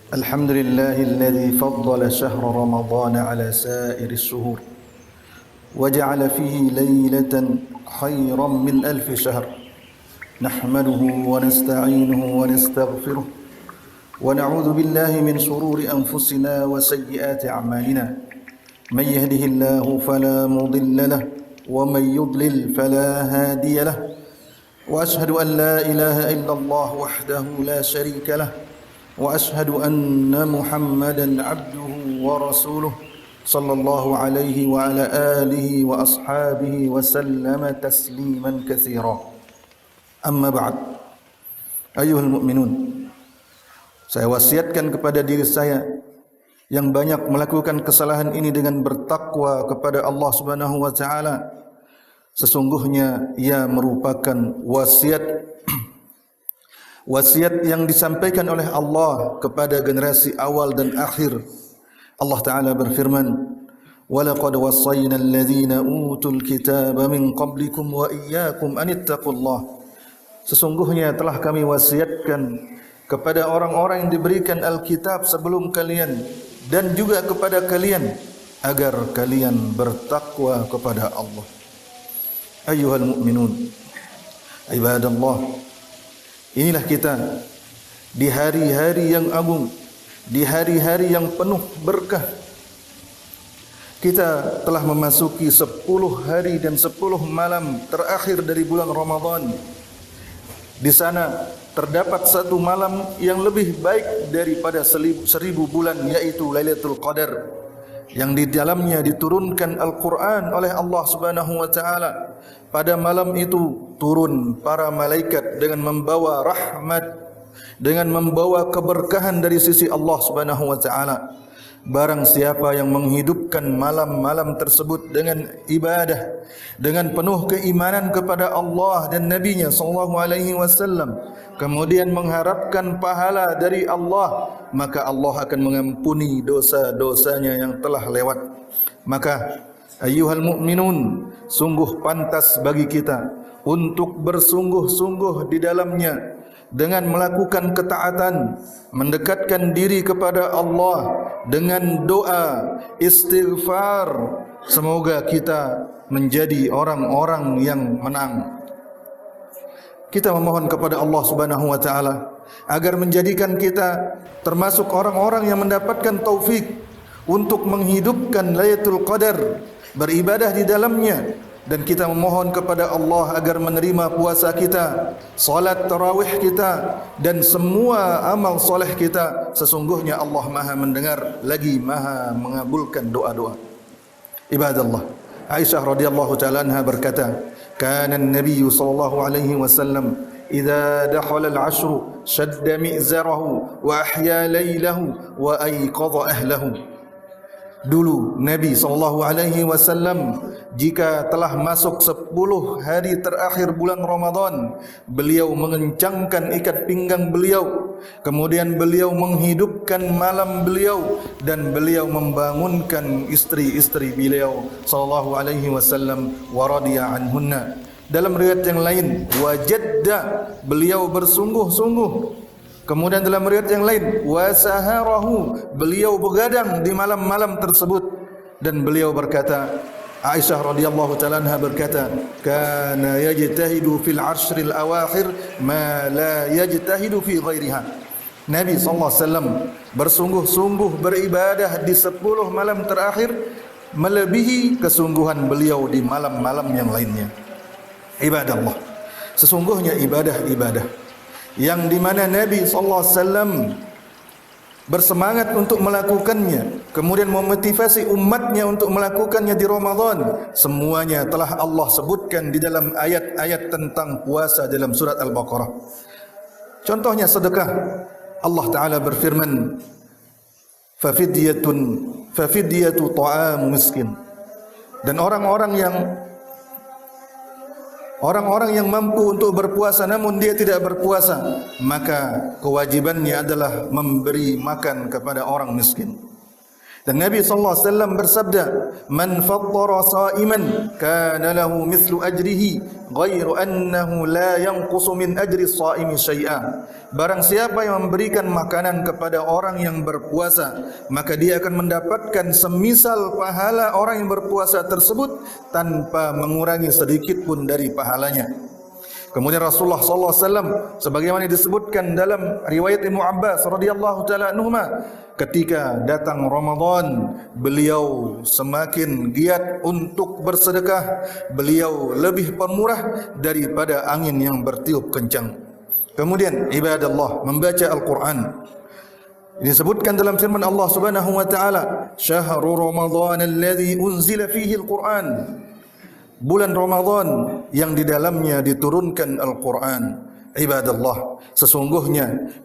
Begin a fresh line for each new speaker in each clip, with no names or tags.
الحمد لله الذي فضل شهر رمضان على سائر الشهور وجعل فيه ليلة خيرا من 1000 شهر. نحمده ونستعينه ونستغفره ونعوذ بالله من شرور أنفسنا وسيئات أعمالنا. من يهده الله فلا مضل له ومن يضلل فلا هادي له. وأشهد أن لا إله إلا الله وحده لا شريك له وأشهد أن محمدا عبده ورسوله صلى الله عليه وعلى آله وأصحابه وسلم تسليما كثيرا. أما بعد، أيها المؤمنون, saya wasiatkan kepada diri saya yang banyak melakukan kesalahan ini dengan bertakwa kepada Allah Subhanahu wa taala. Sesungguhnya ia merupakan wasiat yang disampaikan oleh Allah kepada generasi awal dan akhir. Allah Ta'ala berfirman, وَلَقَدْ وَصَّيْنَا الَّذِينَ أُوتُوا الْكِتَابَ مِنْ قَبْلِكُمْ وَإِيَّاكُمْ أَنِ اتَّقُوا اللَّهِ. Sesungguhnya telah kami wasiatkan kepada orang-orang yang diberikan Alkitab sebelum kalian dan juga kepada kalian agar kalian bertakwa kepada Allah. Ayyuhal mu'minun, ibadallah, inilah kita di hari-hari yang agung, di hari-hari yang penuh berkah. Kita telah memasuki 10 hari dan 10 malam terakhir dari bulan Ramadan. Di sana terdapat satu malam yang lebih baik daripada 1000 bulan, yaitu Lailatul Qadar, yang di dalamnya diturunkan Al-Quran oleh Allah Subhanahu wa taala. Pada malam itu turun para malaikat dengan membawa rahmat, dengan membawa keberkahan dari sisi Allah Subhanahu wa taala. Barang siapa yang menghidupkan malam-malam tersebut dengan ibadah, dengan penuh keimanan kepada Allah dan Nabi-Nya sallallahu alaihi wasallam, kemudian mengharapkan pahala dari Allah, maka Allah akan mengampuni dosa-dosanya yang telah lewat. Maka ayyuhal mu'minun, sungguh pantas bagi kita untuk bersungguh-sungguh di dalamnya dengan melakukan ketaatan, mendekatkan diri kepada Allah dengan doa, istighfar. Semoga kita menjadi orang-orang yang menang. Kita memohon kepada Allah Subhanahu wa taala agar menjadikan kita termasuk orang-orang yang mendapatkan taufik untuk menghidupkan Lailatul Qadar, beribadah di dalamnya. Dan kita memohon kepada Allah agar menerima puasa kita, salat tarawih kita, dan semua amal soleh kita. Sesungguhnya Allah Maha mendengar lagi Maha mengabulkan doa-doa. Ibadallah, Aisyah radhiyallahu ta'ala anha berkata, kana an-nabiy sallallahu alaihi wasallam idza dakhala al-'ashru shadda mi'zarahu wa ahya laylahu wa ayqadha ahlahu. Dulu Nabi SAW jika telah masuk 10 hari terakhir bulan Ramadan, beliau mengencangkan ikat pinggang beliau, kemudian beliau menghidupkan malam beliau, dan beliau membangunkan istri-istri beliau SAW wa radiya anhunna. Dalam riwayat yang lain, wajadda, beliau bersungguh-sungguh. Kemudian dalam riwayat yang lain, wasaharahu, beliau begadang di malam-malam tersebut. Dan beliau berkata, Aisyah radhiyallahu ta'ala anha berkata, kana yajtahidu fil 'ashril awakhir ma la yajtahidu fi ghairiha. Nabi SAW bersungguh-sungguh beribadah di 10 malam terakhir melebihi kesungguhan beliau di malam-malam yang lainnya. Ibadallah, sesungguhnya ibadah-ibadah yang dimana Nabi SAW bersemangat untuk melakukannya, kemudian memotivasi umatnya untuk melakukannya di Ramadan, semuanya telah Allah sebutkan di dalam ayat-ayat tentang puasa dalam surat Al-Baqarah. Contohnya sedekah. Allah Ta'ala berfirman, fafidyatu ta'amu miskin. Dan orang-orang yang mampu untuk berpuasa namun dia tidak berpuasa, maka kewajibannya adalah memberi makan kepada orang miskin. Dan Nabi sallallahu alaihi wasallam bersabda, "Man fattara sha'iman kana lahu mithlu ajrihi ghairu annahu la yanqusu min ajri shaimi syai'a." Barang siapa yang memberikan makanan kepada orang yang berpuasa, maka dia akan mendapatkan semisal pahala orang yang berpuasa tersebut tanpa mengurangi sedikit pun dari pahalanya. Kemudian Rasulullah sallallahu alaihi wasallam sebagaimana disebutkan dalam riwayat Ibnu Abbas radhiyallahu taala anhuma, ketika datang Ramadan, beliau semakin giat untuk bersedekah, beliau lebih pemurah daripada angin yang bertiup kencang. Kemudian ibadallah, membaca Al-Quran. Disebutkan dalam firman Allah Subhanahu wa taala, "Syahrul Ramadan alladzi unzila fihi al-Quran." Bulan Ramadan yang di dalamnya diturunkan Al-Quran. Ibadallah, sesungguhnya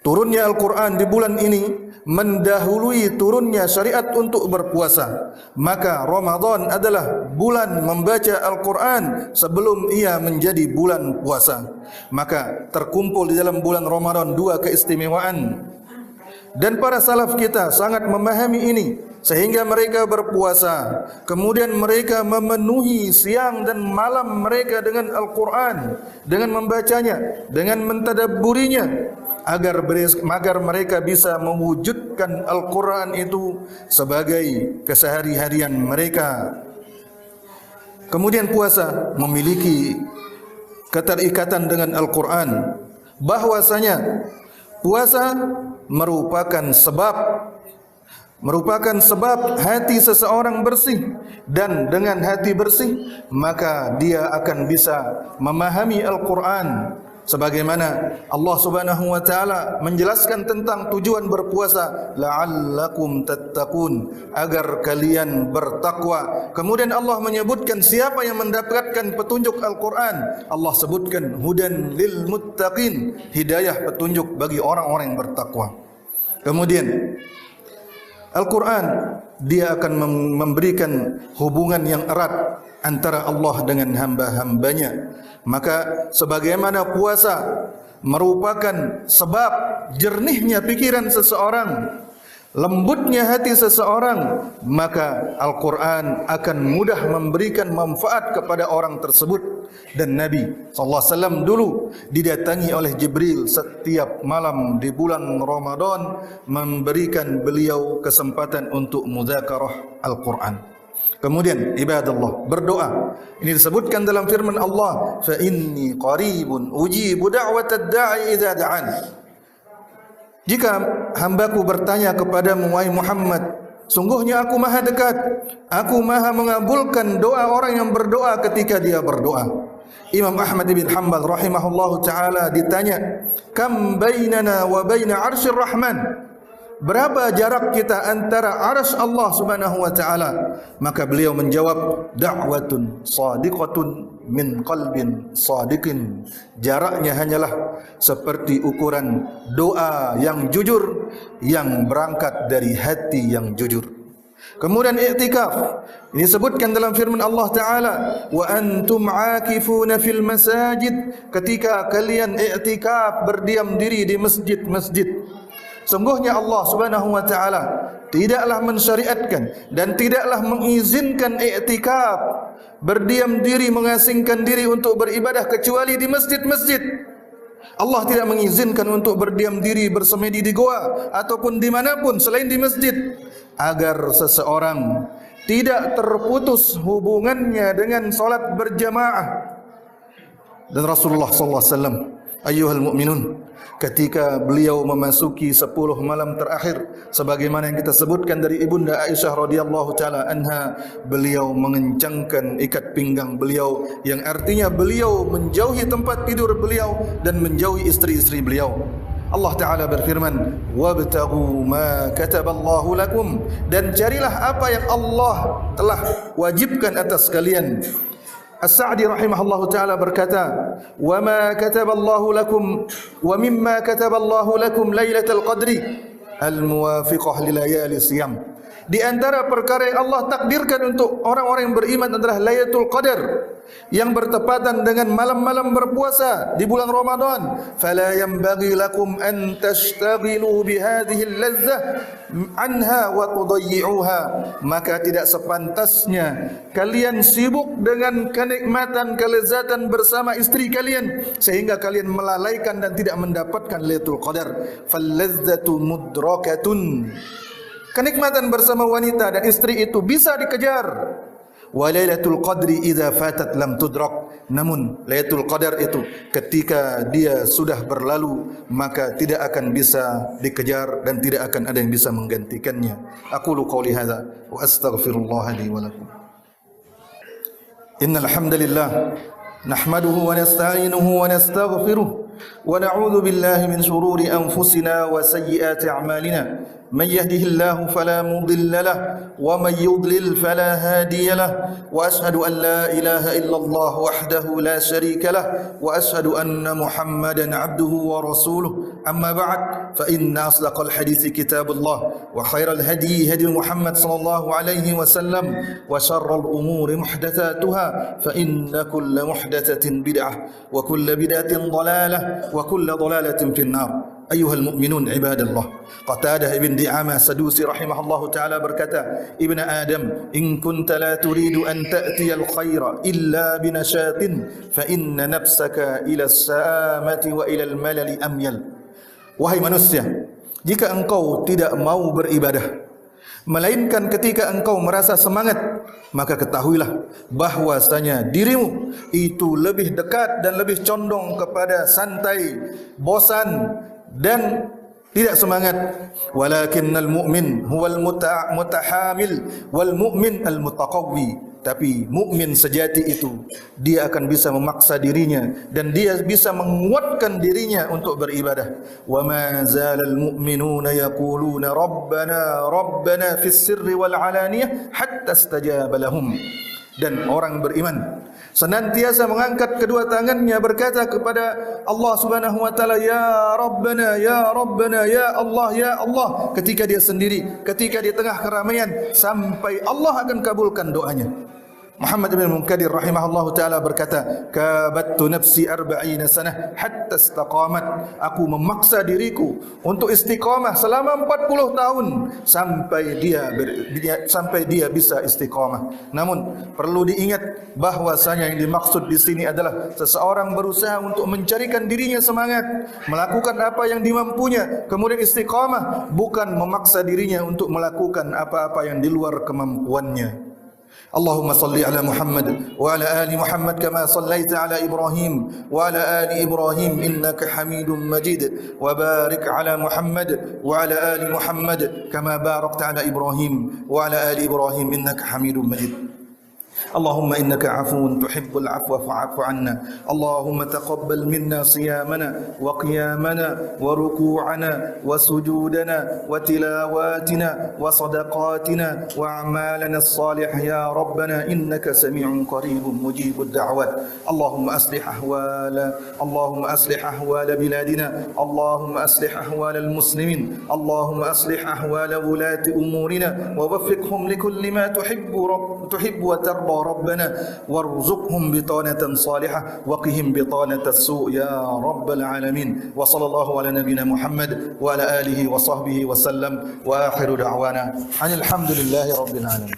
turunnya Al-Quran di bulan ini mendahului turunnya syariat untuk berpuasa. Maka Ramadan adalah bulan membaca Al-Quran sebelum ia menjadi bulan puasa. Maka terkumpul di dalam bulan Ramadan dua keistimewaan. Dan para salaf kita sangat memahami ini, sehingga mereka berpuasa, kemudian mereka memenuhi siang dan malam mereka dengan Al-Quran, dengan membacanya, dengan mentadabburinya, agar mereka bisa mewujudkan Al-Quran itu sebagai kesehari-harian mereka. Kemudian puasa memiliki keterikatan dengan Al-Quran, bahwasanya puasa merupakan sebab hati seseorang bersih, dan dengan hati bersih maka dia akan bisa memahami Al-Quran. Sebagaimana Allah Subhanahu wa taala menjelaskan tentang tujuan berpuasa, la'allakum tattaqun, agar kalian bertakwa. Kemudian Allah menyebutkan siapa yang mendapatkan petunjuk Al-Quran. Allah sebutkan hudan lil muttaqin, hidayah petunjuk bagi orang-orang yang bertakwa. Kemudian Al-Quran dia akan memberikan hubungan yang erat antara Allah dengan hamba-hambanya. Maka sebagaimana puasa merupakan sebab jernihnya pikiran seseorang, lembutnya hati seseorang, maka Al-Quran akan mudah memberikan manfaat kepada orang tersebut. Dan Nabi SAW dulu didatangi oleh Jibril setiap malam di bulan Ramadan, memberikan beliau kesempatan untuk mudzakarah Al-Quran. Kemudian ibadallah, berdoa. Ini disebutkan dalam firman Allah, "Fa inni qaribun ujibu da'watad da'i idza da'an." Jika hambaku bertanya kepadamu wahai Muhammad, sungguhnya aku maha dekat, aku maha mengabulkan doa orang yang berdoa ketika dia berdoa. Imam Ahmad bin Hanbal rahimahullahu taala ditanya, "Kam bainana wa baina 'arsyir Rahman?" Berapa jarak kita antara arsy Allah Subhanahu wa taala? Maka beliau menjawab, "Da'watun shadiqatun min qalbin shadiqin." Jaraknya hanyalah seperti ukuran doa yang jujur yang berangkat dari hati yang jujur. Kemudian i'tikaf disebutkan dalam firman Allah taala, "Wa antum 'akifuna fil masajid." Ketika kalian i'tikaf, berdiam diri di masjid-masjid. Sungguhnya Allah Subhanahu wa taala tidaklah mensyariatkan dan tidaklah mengizinkan i'tikaf, berdiam diri, mengasingkan diri untuk beribadah kecuali di masjid-masjid. Allah tidak mengizinkan untuk berdiam diri bersemedi di goa ataupun dimanapun selain di masjid, agar seseorang tidak terputus hubungannya dengan solat berjamaah. Dan Rasulullah sallallahu alaihi wasallam, ayyuhal mu'minun, ketika beliau memasuki 10 malam terakhir, sebagaimana yang kita sebutkan dari Ibunda Aisyah radhiyallahu taala anha, beliau mengencangkan ikat pinggang beliau, yang artinya beliau menjauhi tempat tidur beliau dan menjauhi istri-istri beliau. Allah Ta'ala berfirman, "Wabtaghu ma kataballahu lakum." Dan carilah apa yang Allah telah wajibkan atas kalian. As-Sa'di rahimahullahu ta'ala berkata, "Wa ma kataballahu lakum wa mimma kataballahu lakum lailatul qadri al-muwafiqah li layali siyam." Di antara perkara yang Allah takdirkan untuk orang-orang yang beriman adalah Lailatul Qadar yang bertepatan dengan malam-malam berpuasa di bulan Ramadan. Fala yanbaghi lakum an tashtaghilu bihadhihi al-lazzah anha wa tudayyi'uha. Maka tidak sepantasnya kalian sibuk dengan kenikmatan, kelezatan bersama istri kalian sehingga kalian melalaikan dan tidak mendapatkan Lailatul Qadar. Fal-lazzatu mudrakatun. Kenikmatan bersama wanita dan istri itu bisa dikejar. Wa lailatul qadri idza fatat lam tudrak. Namun Lailatul Qadar itu ketika dia sudah berlalu maka tidak akan bisa dikejar dan tidak akan ada yang bisa menggantikannya. Aqulu qouli hadza wa astaghfirullah li wa lakum. Innal hamdalillah nahmaduhu wa nasta'inuhu wa nastaghfiruh wa na'udzu billahi min shururi anfusina wa sayyiati a'malina. من يهده الله فلا مضل له ومن يضلل فلا هادي له وأشهد أن لا إله إلا الله وحده لا شريك له وأشهد أن محمدا عبده ورسوله أما بعد فإن أصدق الحديث كتاب الله وخير الهدي هدي محمد صلى الله عليه وسلم وشر الأمور محدثاتها فإن كل محدثة بدعة وكل بدعة ضلالة وكل ضلالة في النار. Ayuhal mu'minun ibadallah. Qatadah ibn Di'amah Sadusi rahimahullahu ta'ala berkata, Ibn Adam, in kunta la turidu an ta'tiyal khaira illa binashatin fa inna nafsaka ila as-saamati wa ila al-malali amyal. Wahai manusia, jika engkau tidak mau beribadah melainkan ketika engkau merasa semangat, maka ketahuilah bahwasanya dirimu itu lebih dekat dan lebih condong kepada santai, bosan dan tidak semangat. Walakinnal mu'min huwal mutahamil wal mu'min al mutaqawwi. Tapi mukmin sejati itu dia akan bisa memaksa dirinya dan dia bisa menguatkan dirinya untuk beribadah. Wa ma zalal mu'minuna yaquluna rabbana rabbana fis sirri wal alaniyah hatta istajaba lahum. Dan orang beriman senantiasa mengangkat kedua tangannya berkata kepada Allah Subhanahu wa taala, ya Rabbana ya Rabbana ya Allah, ketika dia sendiri, ketika di tengah keramaian, sampai Allah akan kabulkan doanya. Muhammad bin Munkadir rahimahullahu taala berkata, kabattu nafsi 40 sanah hatta istaqamat. Aku memaksa diriku untuk istiqamah selama 40 tahun sampai dia bisa istiqamah. Namun perlu diingat bahwasanya yang dimaksud di sini adalah seseorang berusaha untuk mencarikan dirinya semangat, melakukan apa yang dimampunya, kemudian istiqamah, bukan memaksa dirinya untuk melakukan apa-apa yang di luar kemampuannya. اللهم صل على محمد وعلى آل محمد كما صليت على إبراهيم وعلى آل إبراهيم إنك حميد مجيد وبارك على محمد وعلى آل محمد كما باركت على إبراهيم وعلى آل إبراهيم إنك حميد مجيد. اللهم إنك عفو تحب العفو فاعف عنا. اللهم تقبل منا صيامنا وقيامنا وركوعنا وسجودنا وتلاواتنا وصدقاتنا وأعمالنا الصالحة يا ربنا إنك سميع قريب مجيب الدعوات. اللهم أصلح أحوال بلادنا. اللهم أصلح أحوال المسلمين. اللهم أصلح أحوال ولاة أمورنا ووفقهم لكل ما تحب وترضى ربنا وارزقهم بطانة صالحة وقهم بطانة السوء يا رب العالمين. وصلى الله على نبينا محمد وعلى آله وصحبه وسلم وآخر دعوانا أن الحمد لله رب العالمين.